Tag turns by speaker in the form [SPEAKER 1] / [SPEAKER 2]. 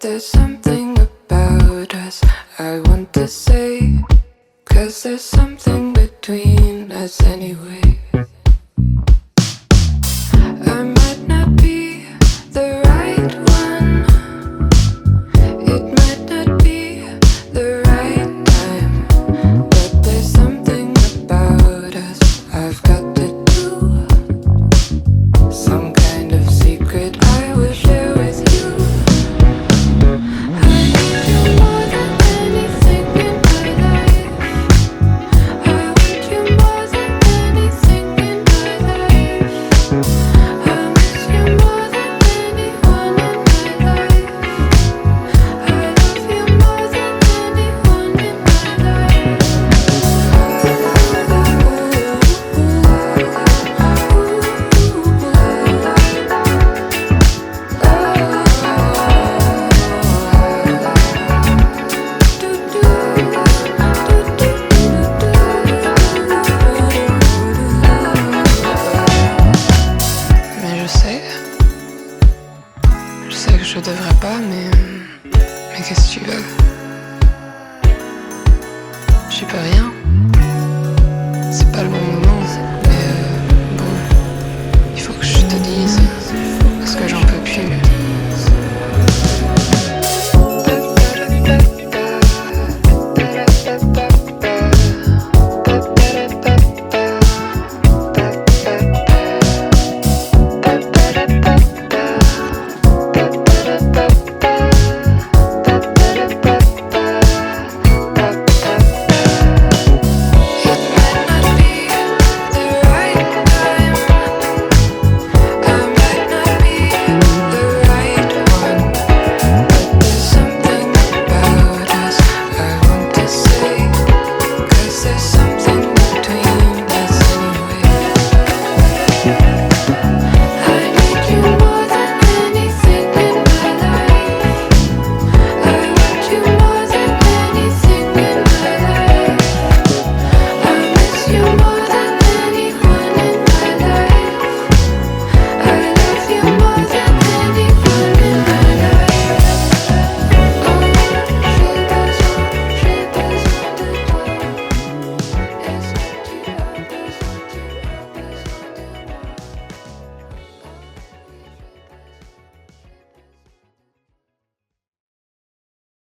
[SPEAKER 1] there's something about us I want to say, 'cause there's something between us anyway. I might not be the right one, it might not be the right time, but there's something about us I've got to do, some kind of secret I will share with you. I need you more than anything in my life. I want you more than anything in my life. I miss you more than anyone in my life. I love you more than anyone in my life. Mais je sais que je devrais pas, mais qu'est-ce que tu veux? J'y peux rien.